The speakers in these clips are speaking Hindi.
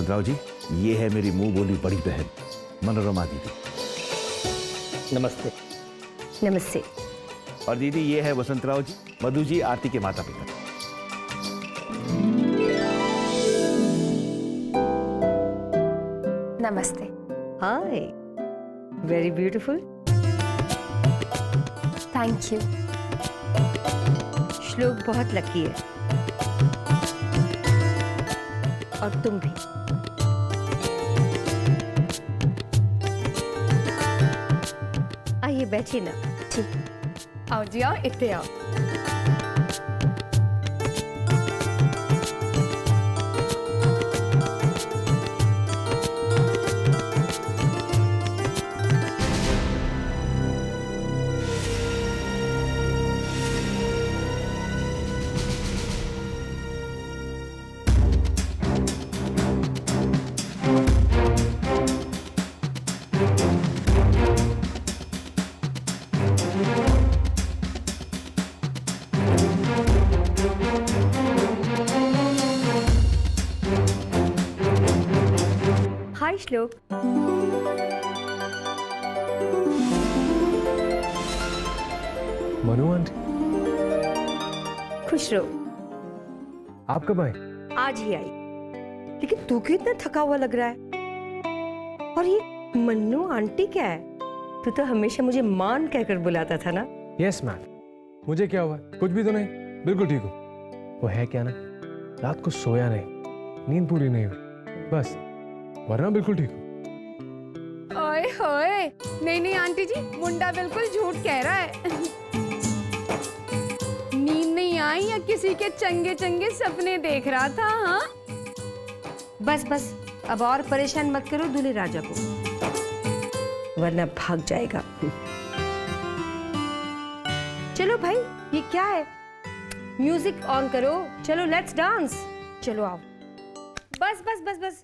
वसंतराव जी, ये है मेरी मुंह बोली बड़ी बहन मनोरमा दीदी। नमस्ते। नमस्ते। और दीदी ये है वसंतराव जी, मधु जी आरती के माता पिता। नमस्ते। हाय, वेरी ब्यूटीफुल। Thank you. श्लोक बहुत लकी है, और तुम भी। आइए बैठिए ना। ठीक, आओ जी आओ, इतने आओ। हाय श्लोक। मनु आंटी, खुश रहो। आप कब आए? आज ही आई, लेकिन तू क्यों इतना थका हुआ लग रहा है? और ये मन्नू आंटी क्या है? तू तो हमेशा मुझे मान कहकर बुलाता था ना। Yes ma'am. मुझे क्या हुआ? कुछ भी तो नहीं, बिल्कुल ठीक हूँ। वो है क्या ना, रात को सोया नहीं, नींद पूरी नहीं हुई, बस, वरना बिल्कुल ठीक हूँ। ओए होए, नहीं नहीं आंटी जी, मुंडा बिल्कुल झूठ कह रहा है। नींद नहीं आई या किसी के चंगे चंगे सपने देख रहा था? हाँ, बस बस, अब और परेशान मत करो दूल्हे राजा को, वरना भाग जाएगा। चलो भाई, ये क्या है? म्यूजिक ऑन करो, चलो लेट्स डांस। चलो आओ। बस बस बस बस,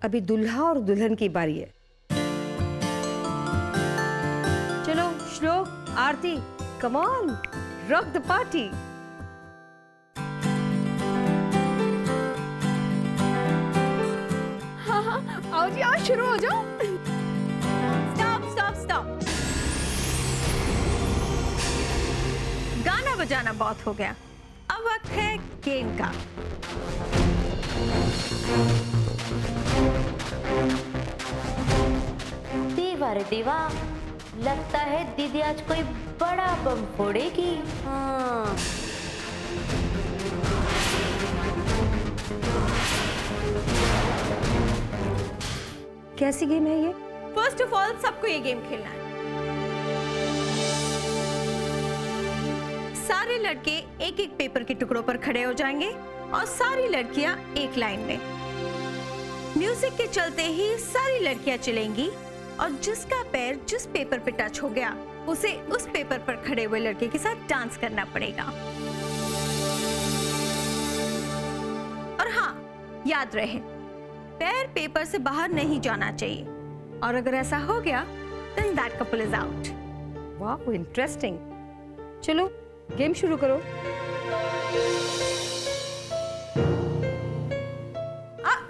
अभी दुल्हा और दुल्हन की बारी है। चलो Shlok, Aarti, come on, rock the party. हाँ हाँ, आओ जी आओ, शुरू हो जाओ। Stop stop stop. गाना बजाना बहुत हो गया, अब वक्त है गेम का। देवा रे देवा, लगता है दीदी आज कोई बड़ा बम फोड़ेगी। हाँ। कैसी गेम है ये? फर्स्ट ऑफ ऑल सबको ये गेम खेलना है। सारे लड़के एक एक पेपर के टुकड़ों पर खड़े हो जाएंगे और सारी लड़कियां एक लाइन में। म्यूजिक के चलते ही सारी लड़कियां चलेंगी और जिसका पैर जिस पेपर पे टच हो गया उसे उस पेपर पर खड़े हुए लड़के के साथ डांस करना पड़ेगा। और हाँ, याद रहे, पैर पेपर से बाहर नहीं जाना चाहिए, और अगर ऐसा हो गया then that couple is out. वाह, इंटरेस्टिंग। चलो गेम शुरू करो।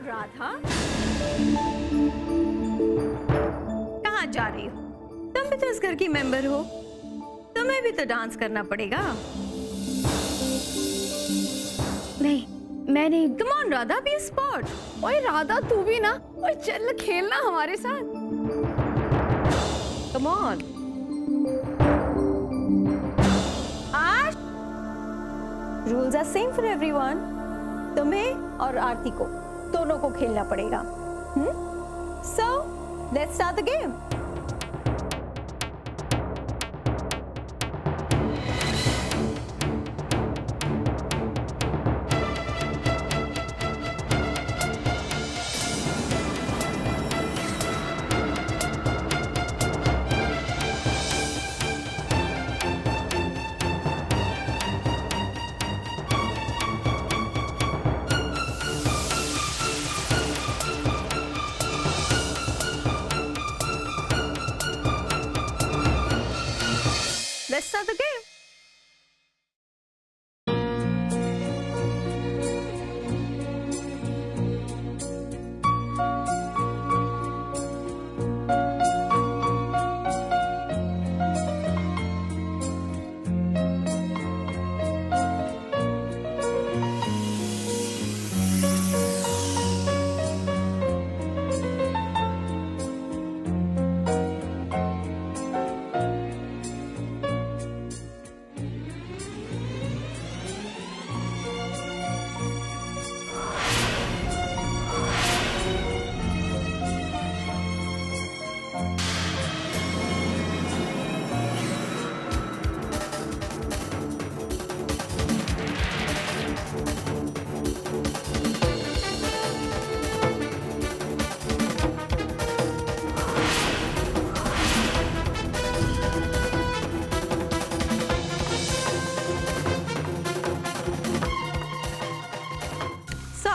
राधा, कहाँ जा रही हो? तुम भी तो इस घर की मेंबर हो, तुम्हें भी तो डांस करना पड़ेगा। नहीं, मैं नहीं। Come on Radha, be spot. ओए राधा, तू भी ना, ओए चल खेलना हमारे साथ। Come on. आज rules are same for everyone. तुम्हें और आरती को दोनों को खेलना पड़ेगा। So let's start the game.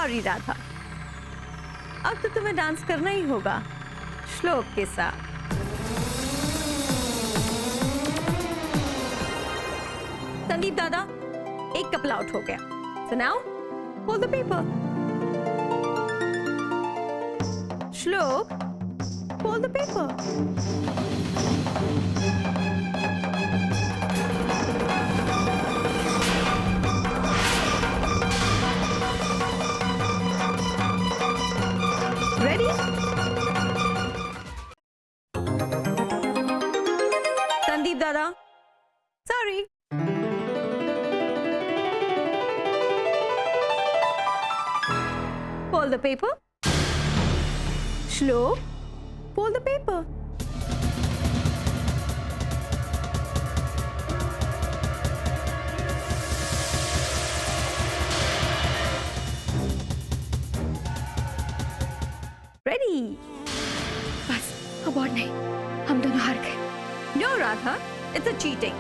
Sorry Radha, अब तो तुम्हें डांस करना ही होगा श्लोक के साथ। संदीप दादा, एक कपल आउट हो गया। So now, hold the paper. श्लोक, hold the paper. Ready? Sandeep दादा, sorry. Fold the paper. Shlok, fold the paper. Ready? बस अब और नहीं, हम दोनों हार गए। No, Radha, it's a cheating.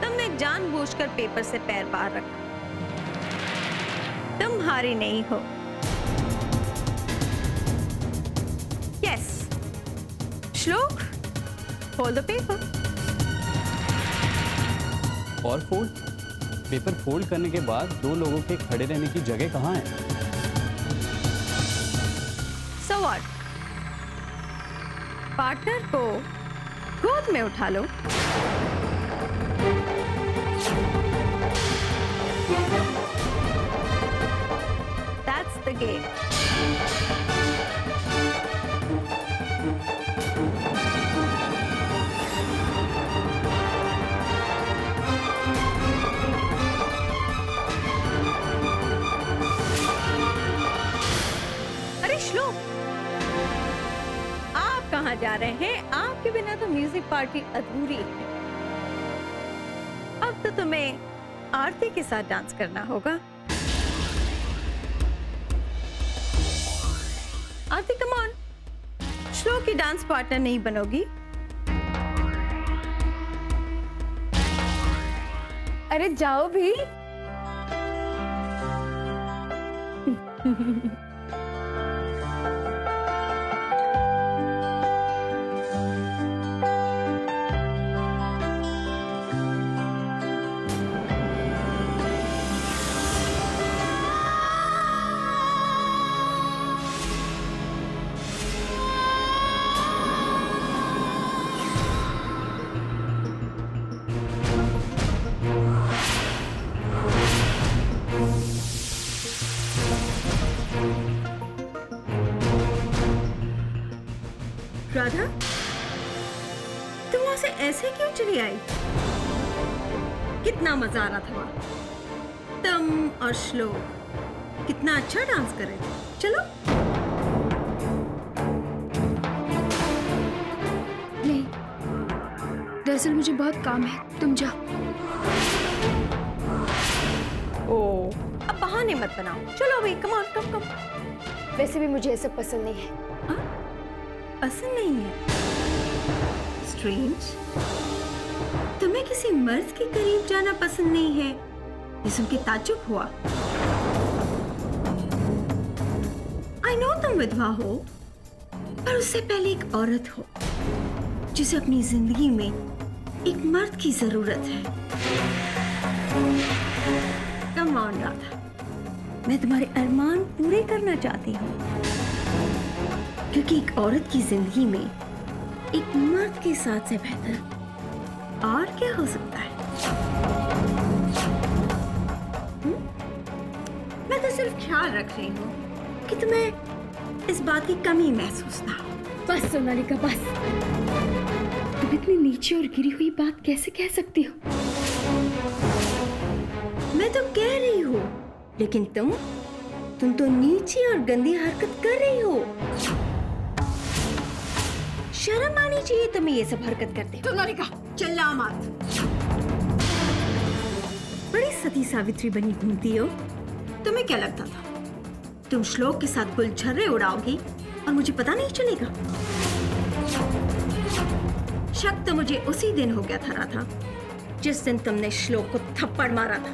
तुमने जानबूझकर पेपर से पैर बाहर रखा। तुम हारी नहीं हो। Yes. Shlok, hold the paper. और फोल्ड। पेपर फोल्ड करने के बाद दो लोगों के खड़े रहने की जगह कहाँ है? So what? पार्टनर को गोद में उठा लो। That's the game. अरे श्लोक, आप कहाँ जा रहे हैं? आपके बिना तो म्यूजिक पार्टी अधूरी है। अब तो तुम्हें आरती के साथ डांस करना होगा। आरती कम ऑन, श्लोक की डांस पार्टनर नहीं बनोगी? अरे जाओ भी। राधा, तुम वहां से ऐसे क्यों चली आई? कितना मजा आ रहा था वहां। तुम और श्लोक कितना अच्छा डांस कर रहे थे। चलो। नहीं, दरअसल मुझे बहुत काम है, तुम जाओ। ओ, अब बहाने मत बनाओ। चलो भाई, कम ऑन, कम कम। वैसे भी मुझे ये सब पसंद नहीं है। पसंद नहीं है? स्ट्रेंज। तुम्हें किसी मर्द के करीब जाना पसंद नहीं है? ये सुन के ताज्जुब हुआ। आई नो तुम विधवा हो, पर उससे पहले एक औरत हो जिसे अपनी जिंदगी में एक मर्द की जरूरत है। कम ऑन राधा, मैं तुम्हारे अरमान पूरे करना चाहती हूँ, क्योंकि एक औरत की जिंदगी में एक मर्द के साथ से बेहतर और क्या हो सकता है? मैं तो सिर्फ ख्याल रख रही हूँ कि तुम्हें इस बात की कमी महसूस ना हो। बस सोनालिका, बस। तुम इतनी नीचे और गिरी हुई बात कैसे कह सकती हो? मैं तो कह रही हूँ, लेकिन तुम तो नीची और गंदी हरकत कर रही हो। शर्म आनी चाहिए तुम्हें ये सब हरकत करते हो। सोनालिका, चिल्ला मत। बड़ी सती सावित्री बनी घूमती हो। तुम्हें क्या लगता था तुम श्लोक के साथ गुलछर्रे उड़ाओगी और मुझे पता नहीं चलेगा? शक तो मुझे उसी दिन हो गया था राधा, जिस दिन तुमने श्लोक को थप्पड़ मारा था।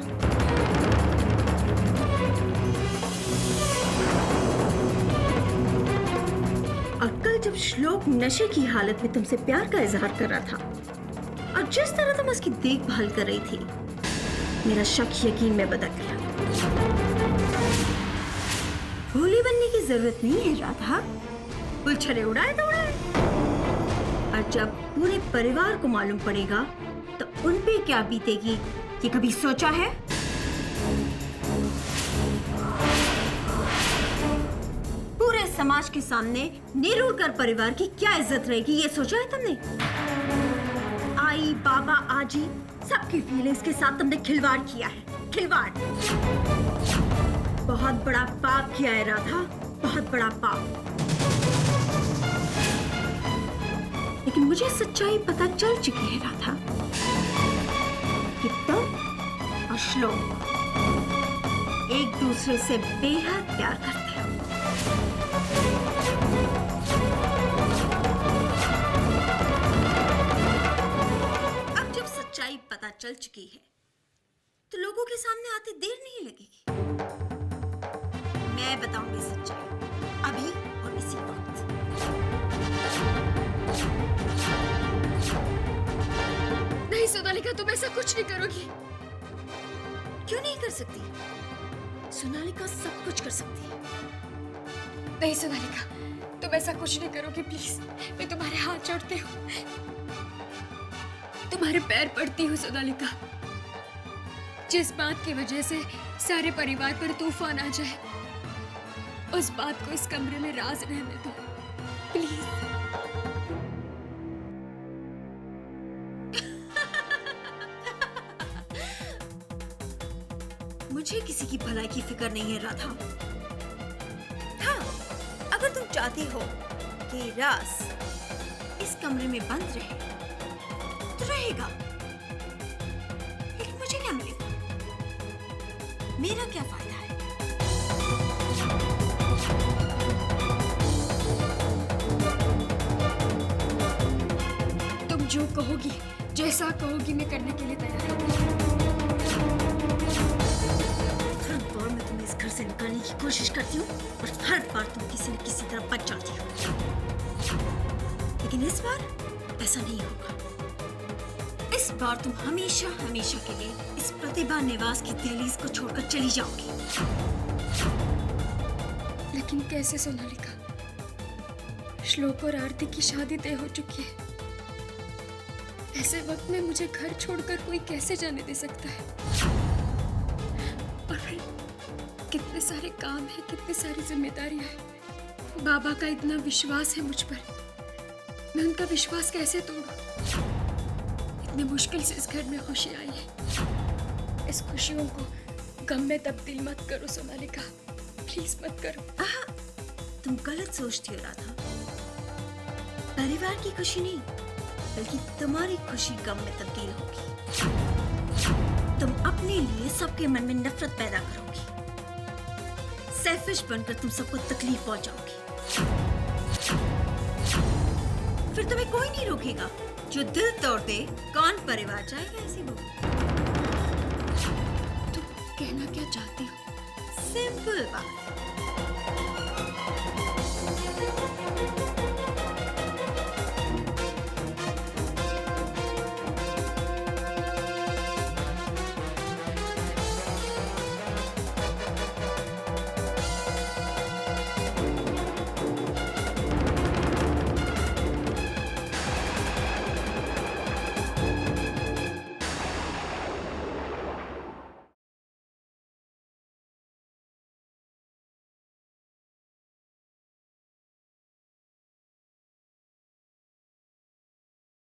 जब श्लोक नशे की हालत में तुमसे प्यार का इजहार कर रहा था और जिस तरह तुम उसकी देखभाल कर रही थी, मेरा शक यकीन में बदल गया। भोली बनने की जरूरत नहीं है राधा, उलझने उड़ाए तो उड़ाए। और जब पूरे परिवार को मालूम पड़ेगा तो उन पे क्या बीतेगी, ये कभी सोचा है? पूरे समाज के सामने निरूढ़कर परिवार की क्या इज्जत रहेगी, ये सोचा है तुमने? आई, बाबा, आजी, सबकी फीलिंग्स के साथ तुमने खिलवाड़ किया है, खिलवाड़। बहुत बड़ा पाप किया है राधा, बहुत बड़ा पाप। लेकिन मुझे सच्चाई पता चल चुकी है राधा कि तुम और श्लोक एक दूसरे से बेहद प्यार करते हो। अब जब सच्चाई पता चल चुकी है तो लोगों के सामने आते देर नहीं लगेगी। मैं बताऊंगी सच्चाई अभी और इसी वक्त। नहीं सोनालिका, तुम ऐसा कुछ नहीं करोगी। क्यों नहीं कर सकती? सोनालिका सब कुछ कर सकती है। नहीं सोनालिका, तुम ऐसा कुछ नहीं करोगी प्लीज। मैं तुम्हारे हाथ जोड़ती हूँ, तुम्हारे पैर पड़ती हूँ सोनालिका। जिस बात की वजह से सारे परिवार पर तूफान आ जाए, उस बात को इस कमरे में राज रहने दो प्लीज। मुझे किसी की भलाई की फिक्र नहीं है राधा। हाँ, अगर तुम चाहती हो कि राज इस कमरे में बंद रहे तो रहेगा, लेकिन मुझे क्या मिलेगा? मेरा क्या फायदा है? तुम जो कहोगी, जैसा कहोगी, मैं करने के लिए तैयार हूँ। हर बार मैं तुम्हें इस घर से निकालने की कोशिश करती हूँ और हर बार तुम किसी न किसी तरह बच जाती हो, लेकिन इस बार ऐसा नहीं होगा। इस बार तुम हमेशा हमेशा के लिए इस प्रतिभा निवास की दहलीज को छोड़कर चली जाओगी। लेकिन कैसे सोनालिका? श्लोक और आरती की शादी तय हो चुकी है। ऐसे वक्त में मुझे घर छोड़कर कोई कैसे जाने दे सकता है? और फिर कितने सारे काम हैं, कितनी सारी जिम्मेदारियां हैं। बाबा का इतना विश्वास है मुझ पर, मैं उनका विश्वास कैसे तोड़ूं? इतनी मुश्किल से इस घर में खुशी आई है। इस खुशियों को गम में तब्दील मत करो सोनालिका, प्लीज मत करो। तुम गलत सोचती हो राधा। परिवार की खुशी नहीं, बल्कि तुम्हारी खुशी गम में तब्दील होगी। तुम अपने लिए सबके मन में नफरत पैदा करोगी, सेल्फिश बनकर तुम सबको तकलीफ पहुंचाओगी। फिर तुम्हें कोई नहीं रोकेगा। जो दिल तोड़ दे, कौन परिवार चाहेगा ऐसी बहू? तुम कहना क्या चाहती हो? सिंपल बात।